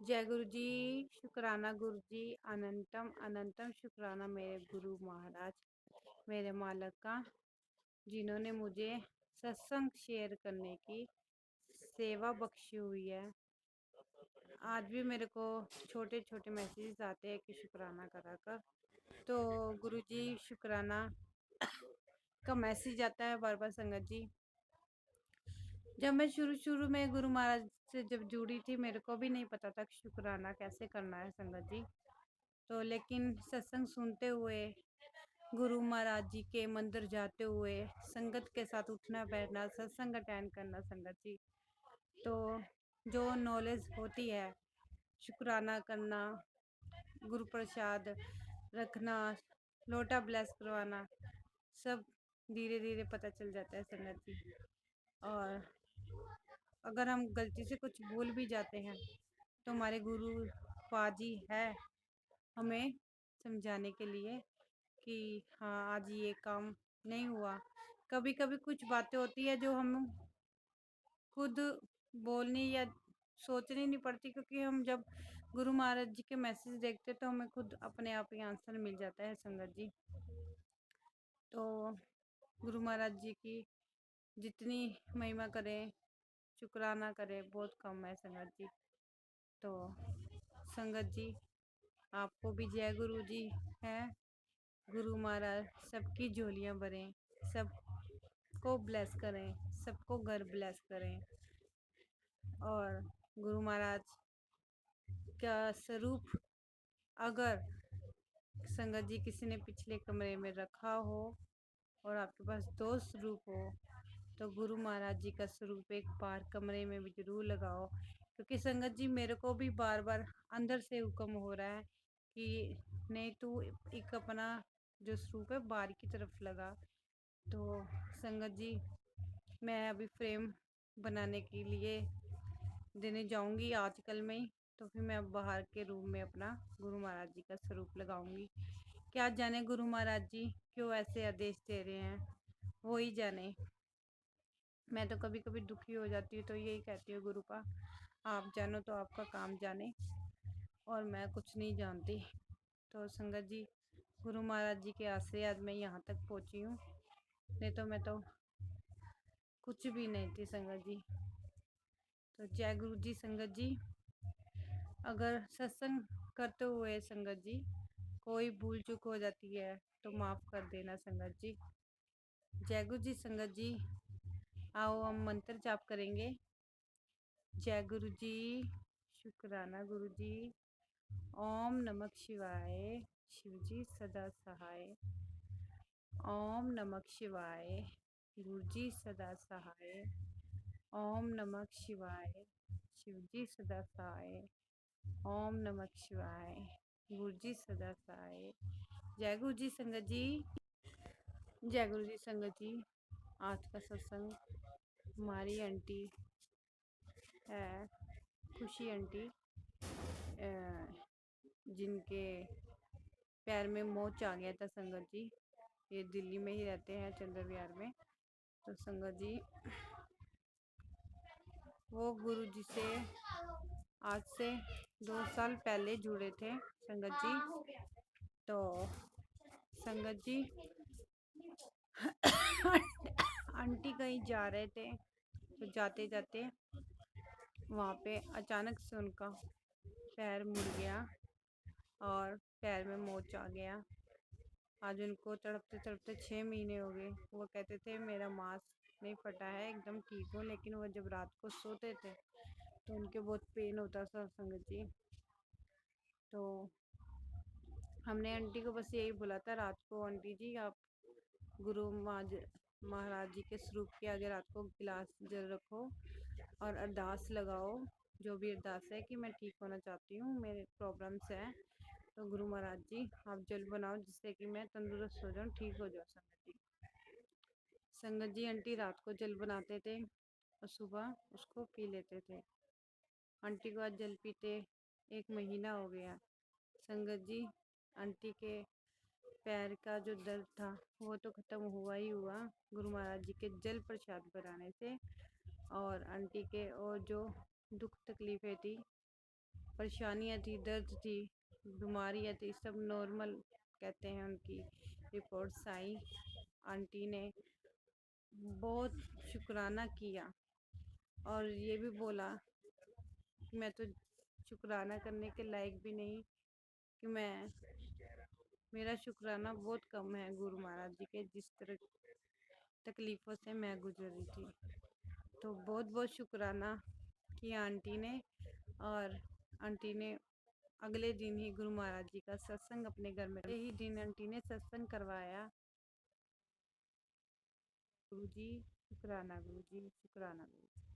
जय गुरु जी। शुक्राना गुरु जी। अनंतम अनंतम शुक्राना मेरे गुरु महाराज, मेरे मालक का, जिन्होंने मुझे सत्संग शेयर करने की सेवा बख्शी हुई है। आज भी मेरे को छोटे छोटे मैसेजेस आते हैं कि शुक्राना करा कर। तो गुरु जी शुक्राना का मैसेज आता है बार बार। संगत जी, जब मैं शुरू शुरू में गुरु महाराज से जब जुड़ी थी, मेरे को भी नहीं पता था कि शुक्राना कैसे करना है संगत जी। तो लेकिन सत्संग सुनते हुए, गुरु महाराज जी के मंदिर जाते हुए, संगत के साथ उठना बैठना, सत्संग अटेंड करना संगत जी, तो जो नॉलेज होती है, शुक्राना करना, गुरु प्रसाद रखना, लोटा ब्लेस करवाना, सब धीरे धीरे पता चल जाता है संगत जी। और अगर हम गलती से कुछ भूल भी जाते हैं तो हमारे गुरु पाजी है हमें समझाने के लिए कि हाँ आज ये काम नहीं हुआ। कभी कभी कुछ बातें होती है जो हम खुद बोलनी या सोचनी नहीं पड़ती, क्योंकि हम जब गुरु महाराज जी के मैसेज देखते तो हमें खुद अपने आप ही आंसर मिल जाता है संगत जी। तो गुरु महाराज जी की जितनी महिमा करें, शुक्राना करें, बहुत कम है संगत जी। तो संगत जी, आपको भी जय गुरु जी है। गुरु महाराज सबकी झोलियां भरें, सबको ब्लेस करें, सबको घर ब्लेस करें। और गुरु महाराज का स्वरूप अगर संगत जी किसी ने पिछले कमरे में रखा हो और आपके पास दो स्वरूप हो, तो गुरु महाराज जी का स्वरूप एक बार कमरे में भी जरूर लगाओ। क्योंकि संगत जी मेरे को भी बार बार अंदर से हुक्म हो रहा है कि नहीं, तू एक अपना जो स्वरूप है बाहर की तरफ लगा। तो संगत जी, मैं अभी फ्रेम बनाने के लिए देने जाऊंगी आजकल में ही। तो फिर मैं अब बाहर के रूम में अपना गुरु महाराज जी का स्वरूप लगाऊंगी। क्या जाने गुरु महाराज जी क्यों ऐसे आदेश दे रहे हैं, वो ही जाने। मैं तो कभी कभी दुखी हो जाती हूँ तो यही कहती हूँ, गुरु पा आप जानो तो आपका काम जाने, और मैं कुछ नहीं जानती। तो संगत जी, गुरु महाराज जी के आश्रय आज मैं यहाँ तक पहुँची हूँ, नहीं तो मैं तो कुछ भी नहीं थी संगत जी। तो जय गुरु जी संगत जी। अगर सत्संग करते हुए संगत जी कोई भूल चूक हो जाती है तो माफ़ कर देना संगत जी। जय गुरु जी संगत जी। आओ हम मंत्र जाप करेंगे। जय गुरु जी। शुक्राना गुरु जी। ओम नमः शिवाय। शिव जी सदा सहाय। ओम नमः शिवाय। गुरु जी सदा सहाय। ओम नमः शिवाय। शिव जी सदा सहाय। ओम नमः शिवाय। गुरु जी सदा सहाय। जय गुरु जी संगत जी। जय गुरु जी संगत जी। आज का सत्संग हमारी आंटी है, खुशी आंटी, जिनके पैर में मोच आ गया था संगत जी। ये दिल्ली में ही रहते हैं, चंद्र विहार में। तो संगत जी, वो गुरु जी से आज से 2 साल पहले जुड़े थे संगत जी। तो संगत जी, आंटी कहीं जा रहे थे, तो जाते जाते वहाँ पे अचानक से उनका पैर मुड़ गया और पैर में मोच आ गया। आज उनको तड़पते तड़पते 6 महीने हो गए। वो कहते थे मेरा मांस नहीं फटा है, एकदम ठीक हूँ, लेकिन वो जब रात को सोते थे तो उनके बहुत पेन होता था संगत जी। तो हमने आंटी को बस यही बोला था रात को, आंटी जी आप गुरु महाराज जी के स्वरूप के आगे रात को गिलास जल रखो और अरदास लगाओ, जो भी अरदास है कि मैं ठीक होना चाहती हूँ, मेरे प्रॉब्लम्स हैं। तो गुरु महाराज जी आप जल बनाओ जिससे कि मैं तंदुरुस्त हो जाऊँ, ठीक हो जाऊँ संगत जी। संगत जी, आंटी रात को जल बनाते थे और सुबह उसको पी लेते थे। आंटी को आज जल पीते 1 महीना हो गया संगत जी। आंटी के पैर का जो दर्द था वो तो ख़त्म हुआ ही हुआ गुरु महाराज जी के जल प्रसाद बनाने से। और आंटी के और जो दुख तकलीफ़ें थी परेशानियाँ थी, दर्द थी, बीमारियाँ थी, सब नॉर्मल कहते हैं उनकी रिपोर्ट्स आई। आंटी ने बहुत शुक्राना किया और ये भी बोला कि मैं तो शुक्राना करने के लायक भी नहीं, कि मेरा शुक्राना बहुत कम है गुरु महाराज जी के, जिस तरह तकलीफ़ों से मैं गुजर रही थी। तो बहुत बहुत शुक्राना किया आंटी ने। और आंटी ने अगले दिन ही गुरु महाराज जी का सत्संग अपने घर में, यही दिन आंटी ने सत्संग करवाया। गुरु जी शुक्राना, गुरु जी शुक्राना, गुरु जी।